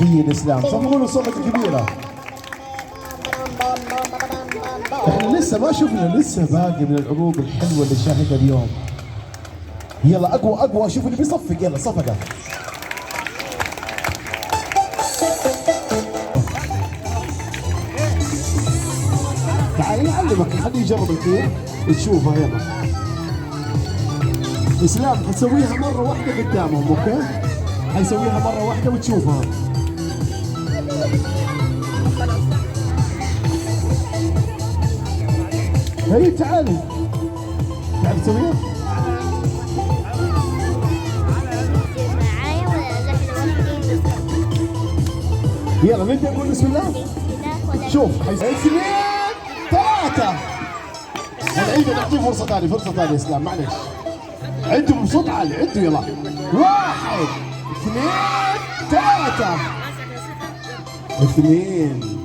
كبير اسلام، صفقوا له صفقه كبيره. احنا لسه ما شفنا، لسه باقي من العروض الحلوه اللي شاهدها اليوم. يلا اقوى اقوى، شوف اللي بيصفق، يلا صفقه. تعال نعلمك، خليه يجرب الخير تشوفها. يلا اسلام حتسويها مره واحده قدامهم، اوكي؟ حيسويها مره واحده وتشوفها. هي تعالي تعالي تسويها. يلا نبدا نقول بسم الله. شوف اثنين ثلاثة. نعيد، نعطيه فرصة ثانية، فرصة ثانية اسلام معلش. عدوا بصوت عالي، عدوا يلا. واحد اثنين ثلاثة. اثنين.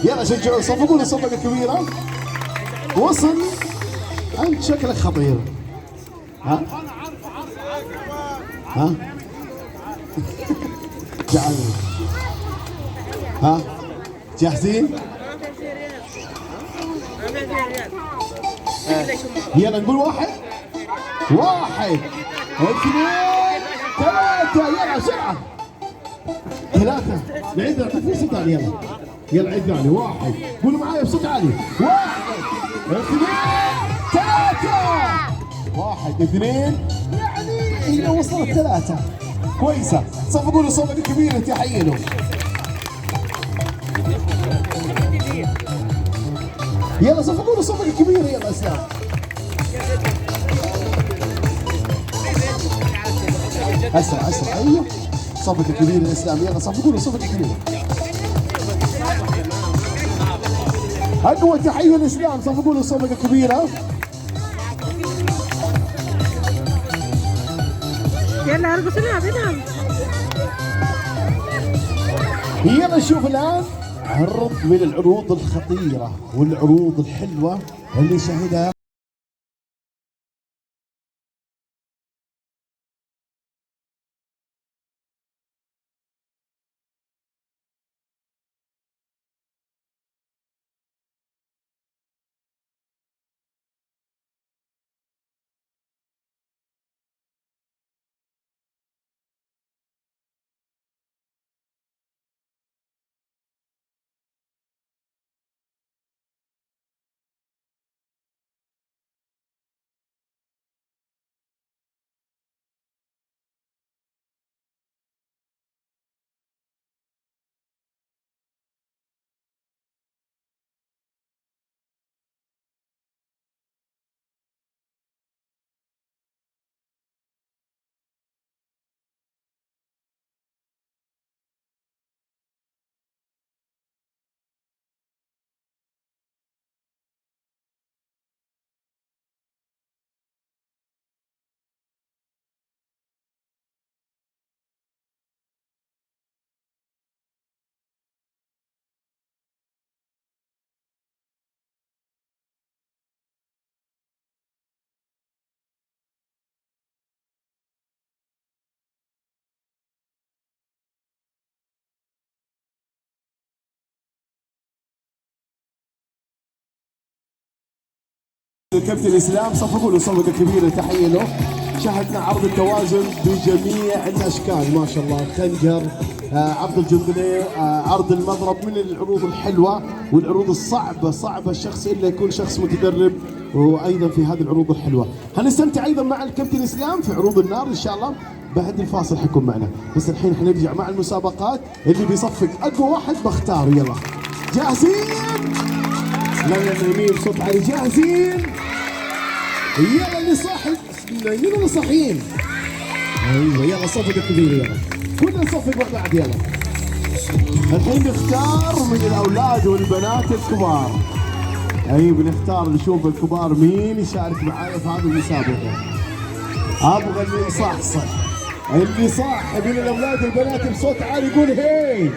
يلا شجعوا، صفقوا له صفقة كبيرة. وصل. أنت شكلك خطير. ها؟ ها؟ جعلني. ها؟ جاهزين؟ يلا نقول واحد واحد اثنين ثلاثة. يلا بسرعة. ثلاثة. نعيد، نعطي فرصة ثانية. يلا يلا عيد ثاني. واحد، قولوا معايا بصوت عالي. واحد اثنين ثلاثة. واحد اثنين، يعني هي وصلت ثلاثة. كويسة. صفقوا له صفقة كبيرة، تحية له. يلا صفقوا له صفقة كبيرة. يلا اسلام. اسرع اسرع. ايوه صفقة كبيرة اسلام. يلا صفقوا له صفقة كبيرة. اقوى تحية لاسلام، صفقوا له صفقة كبيرة. يلا ارقص العب العب. يلا نشوف الان عرض من العروض الخطيرة والعروض الحلوة اللي شاهدها. الكابتن اسلام، صفقوا له صفقه كبيره، تحيه له. شاهدنا عرض التوازن بجميع الاشكال ما شاء الله. خنجر، عرض الجندلي، عرض المضرب، من العروض الحلوه والعروض الصعبه. صعبه الشخص الا يكون شخص متدرب، وايضا في هذه العروض الحلوه. هنستمتع ايضا مع الكابتن اسلام في عروض النار ان شاء الله. بعد الفاصل حيكون معنا، بس الحين حنرجع مع المسابقات. اللي بيصفق اقوى واحد بختار. يلا جاهزين؟ لا يمين بصوت عالي. جاهزين؟ يلا اللي صاحي، بسم الله. مين اللي صاحيين؟ ايوه يلا صفقة كبيرة. يلا كلنا نصفق مع بعض. يلا الحين نختار من الاولاد والبنات الكبار. ايوه بنختار نشوف الكبار مين يشارك معايا في هذه المسابقة. ابغى اللي يصحصح، اللي صاحي من الاولاد والبنات بصوت عالي يقول هي.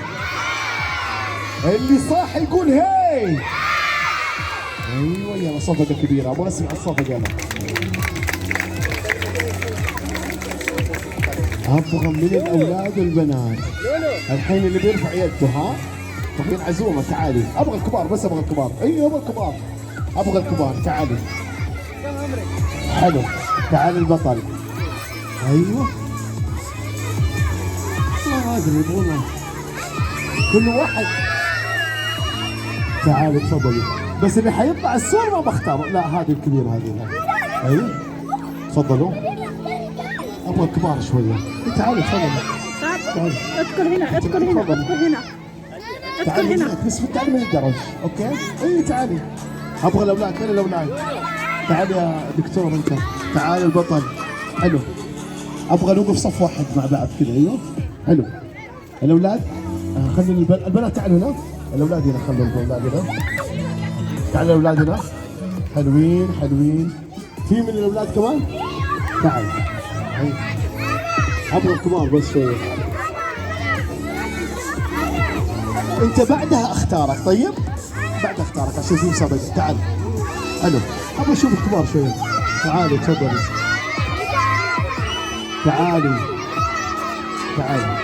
اللي صاحي يقول هي. ايوه يلا صفقة كبيرة، ابغى اسمع الصفقة انا. ابغى من الاولاد والبنات. الحين اللي بيرفع يده، ها؟ تبغين عزومه؟ تعالي. ابغى الكبار بس، ابغى الكبار. ايوه ابغى الكبار. ابغى الكبار، تعالي. حلو. تعال البطل. ايوه. ما ادري يبغون كل واحد. تعالي تفضلي. بس اللي حيطلع الصور ما بختار. لا هذه الكبيره هذه. ايوه. تفضلوا. ابغى الكبار شويه. تعالي تفضلي. تعال ادخل هنا، ادخل هنا، ادخل هنا، ادخل تعالي هنا. بس تعالي من الدرج. اوكي؟ اي تعالي. ابغى الاولاد، فين الاولاد؟ تعال يا دكتور انت. تعال البطل. حلو. ابغى نوقف صف واحد مع بعض كذا. ايوه. حلو. الاولاد خلي البنات تعالوا هنا. الاولاد هنا، خلوا الاولاد هنا. تعال الاولاد هنا. حلوين حلوين. في من الاولاد كمان؟ تعال. ابغى الكبار بس شويه. انت بعدها اختارك. طيب؟ بعد اختارك عشان في مسابقه. تعال. حلو. ابغى اشوف الكبار شويه. تعالي تفضلي. تعالي. تعالي.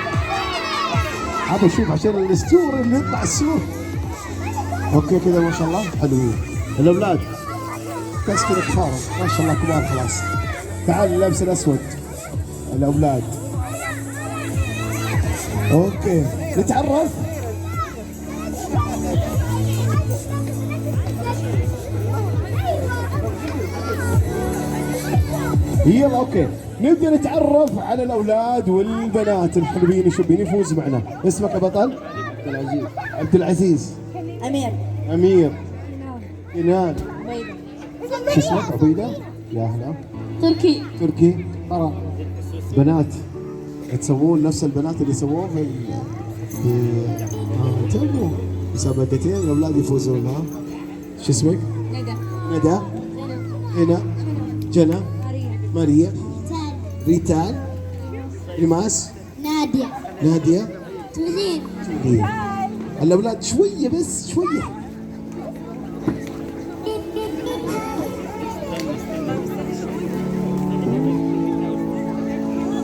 ابغى اشوف عشان الستور اللي يطلع السور. اوكي كذا ما شاء الله حلوين. الاولاد كسر كفار ما شاء الله كبار خلاص. تعال اللبس الاسود. الاولاد. اوكي نتعرف. يلا اوكي نبدا نتعرف على الاولاد والبنات الحلوين الشابين. يفوز معنا. اسمك يا بطل؟ عبد العزيز. عبد العزيز. أمير. امير. إنان. عبيدة. شو اسمك؟ عبيدة؟ يا هلا. تركي. تركي. ترى بنات تسوون نفس البنات اللي سووه في تبوا مسابقتين الاولاد يفوزون. ها شو اسمك؟ ندى. ندى. هنا. جنى. ماريا. ريتال. ريماس. نادية. نادية. تولين. الاولاد شويه بس شويه.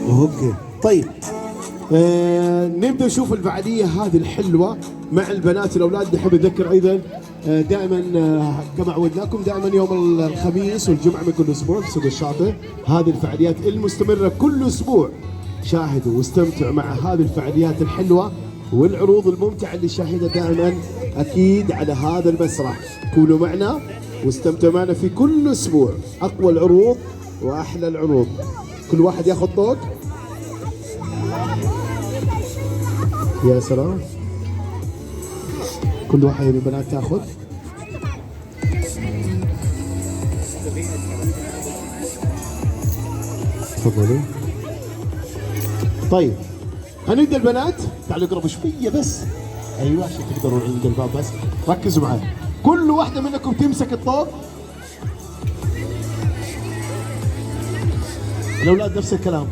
اوكي طيب نبدا نشوف الفعاليه هذه الحلوه مع البنات والاولاد. نحب نذكر ايضا دائما كما عودناكم دائما يوم الخميس والجمعه من كل اسبوع في سوق الشاطئ هذه الفعاليات المستمره كل اسبوع. شاهدوا واستمتعوا مع هذه الفعاليات الحلوه والعروض الممتعه اللي شاهدها دائما اكيد على هذا المسرح. كونوا معنا واستمتعوا معنا في كل اسبوع. اقوى العروض واحلى العروض. كل واحد ياخذ طوق. يا سلام. كل واحد من البنات تاخذ. تفضلوا. طيب هنبدا البنات. تعالوا اقربوا شويه بس. ايوه عشان تقدروا عند الباب بس. ركزوا معي. كل واحده منكم تمسك الطوق. الاولاد نفس الكلام.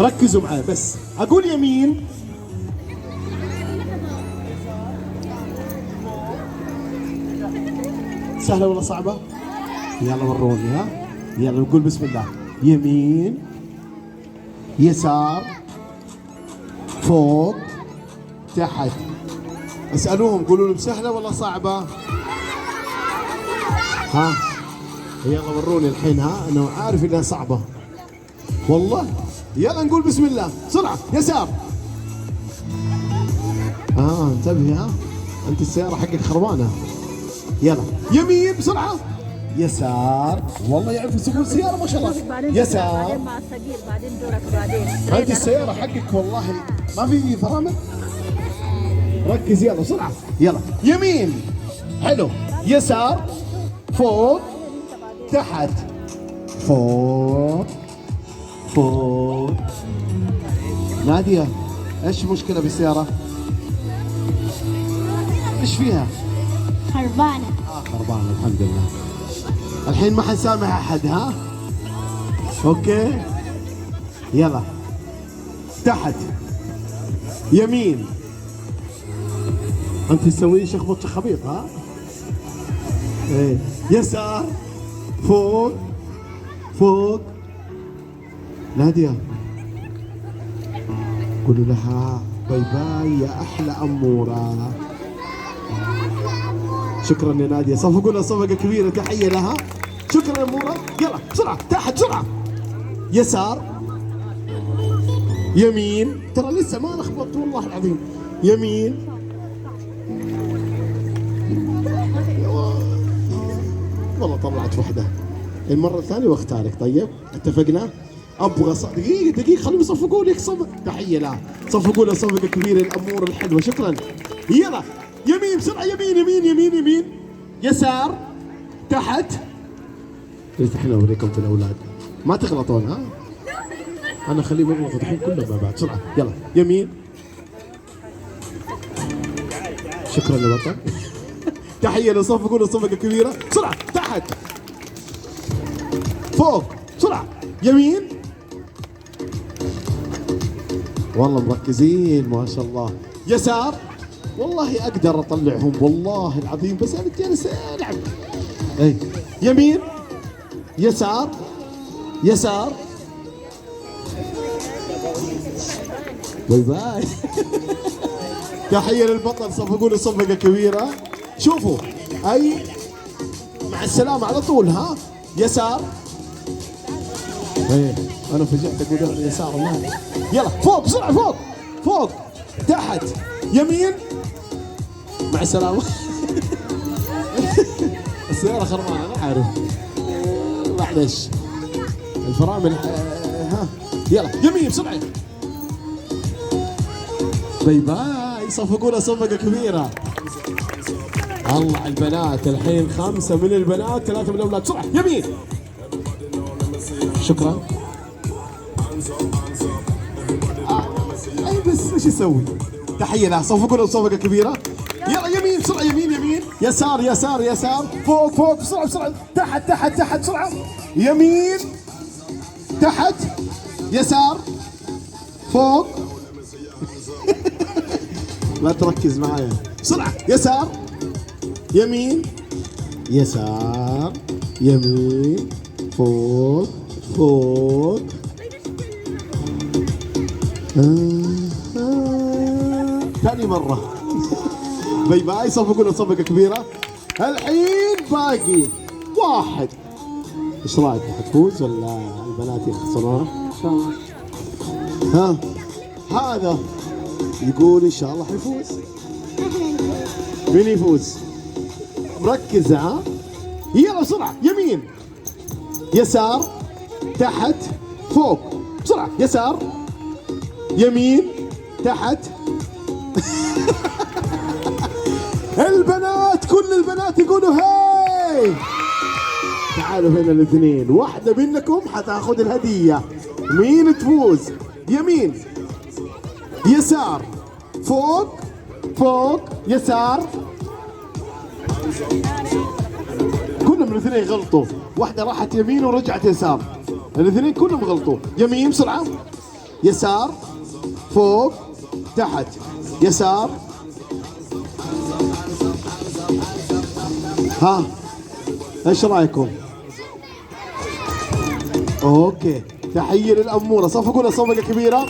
ركزوا معي بس. اقول يمين. سهله ولا صعبه؟ يلا وروني. ها يلا نقول بسم الله. يمين. يسار. فوق. تحت. اسالوهم قولوا لهم سهله ولا صعبه؟ ها يلا وروني الحين. ها انا عارف انها صعبه والله. يلا نقول بسم الله بسرعه. يسار. انتبهي. ها انت السياره حقك خربانه. يلا يمين بسرعه. يسار. والله يعرف يسوقون السياره ما شاء الله. يسار. بعدين مع الثقيل بعدين دورك بعدين. انت السياره حقك والله ما في فرامل. ركز يلا بسرعه. يلا يمين. حلو. يسار. فوق. تحت. فوق. فوق. نادية ايش المشكلة بالسيارة؟ ايش فيها؟ خربانة. خربانة الحمد لله. الحين ما حنسامح احد. ها اوكي يلا. تحت. يمين. انت تسوي شخبط خبيط. ها ايه. يسار. فوق. فوق. نادية قولوا لها باي باي يا أحلى أمورة. شكرا يا نادية، صفقوا لها صفقة كبيرة، تحية لها. شكرا يا أمورة. يلا بسرعة تحت بسرعة. يسار يمين، ترى لسه ما لخبطت والله العظيم. يمين والله طلعت وحدة. المرة الثانية واختارك. طيب اتفقنا؟ ابغى دقيقة خليهم يصفقوا لك صفقة. تحية لها، صفقوا لها صفقة كبيرة الأمور الحلوة. شكرا. يلا يمين بسرعة، يمين يمين يمين يمين، يسار تحت. الحين اوريكم في الأولاد ما تغلطون. ها أنا خليهم يغلطوا الحين كلهم مع بعض. بسرعة يلا يمين. شكرا يا بطل. تحية لصفقوا له صفقة كبيرة. بسرعة تحت فوق بسرعة. يمين والله مركزين ما شاء الله. يسار والله اقدر اطلعهم والله العظيم، بس انا جالس العب. اي يمين يسار يسار. باي باي. تحية للبطل، صفقوا له صفقة كبيرة. شوفوا اي مع السلامة على طول. ها يسار. ايه انا فجأت اقول يسار ما. يلا فوق بسرعة، فوق فوق تحت يمين. مع السلامة. السيارة خربانة انا عارف، معلش الفرامل. ها يلا يمين بسرعة. باي باي، صفقوا لها صفقة كبيرة. الله على البنات الحين، 5 من البنات 3 من الاولاد. بسرعة يمين. شكرا. اي بس ايش يسوي؟ تحية لها، صفقوا له صفقة كبيرة. يلا يمين بسرعة، يمين يمين يسار يسار يسار. فوق فوق بسرعة بسرعة. تحت تحت تحت بسرعة. يمين تحت يسار فوق. لا تركز معايا. بسرعة يسار يمين يسار يمين فوق فوق. ثاني مرة. باي باي، صفقوا له صفقة كبيرة. الحين باقي واحد. ايش رايك؟ حتفوز ولا البنات يخسرون؟ ان شاء الله. ها هذا يقول ان شاء الله حيفوز. مين يفوز؟ مركز. ها يلا بسرعة. يمين يسار تحت فوق. بسرعة يسار يمين تحت. البنات كل البنات يقولوا هاي. تعالوا هنا الاثنين، واحدة منكم حتاخذ الهدية. مين تفوز؟ يمين يسار فوق فوق يسار. كلهم الاثنين غلطوا، واحدة راحت يمين ورجعت يسار. الاثنين كلهم غلطوا. يمين بسرعة يسار فوق تحت يسار. ها ايش رايكم؟ اوكي، تحية للأمورة، صفقوا لها صفقة كبيرة.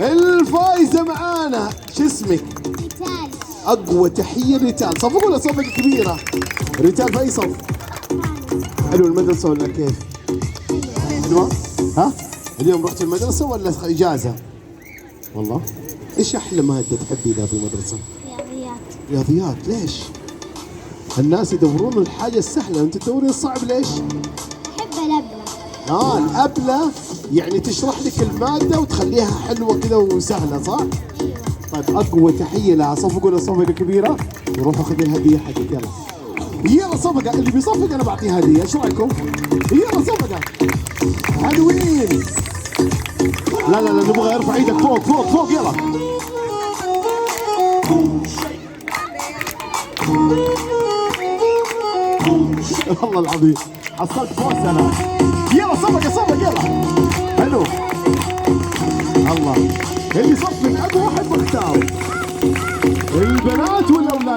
الفايزة معانا شو اسمك؟ ريتال. اقوى تحية ريتال، صفقوا لها صفقة كبيرة. ريتال في اي صف؟ حلو المدرسة ولا كيف؟ حلوة؟ ها؟ اليوم رحت المدرسة ولا إجازة؟ والله؟ ايش أحلى مادة تحبينها في المدرسة؟ رياضيات. رياضيات. ليش؟ الناس يدورون الحاجة السهلة، أنت تدورين الصعب ليش؟ أحب الأبلة. الأبلة يعني تشرح لك المادة وتخليها حلوة كذا وسهلة، صح؟ طيب أقوى تحية لها، صفقوا لها صفقة كبيرة وروحوا خذي الهدية حقك. يلا يلا صفقة، اللي بيصفق أنا بعطيه هدية، إيش رأيكم؟ يلا صفقة حلوين. لا لا لا، نبغى ارفع ايدك فوق فوق فوق. يلا والله العظيم حصلت فوز انا. يلا صفقة صفقة. يلا حلو. الله اللي صفق ابو واحد مختار، البنات ولا اولاد؟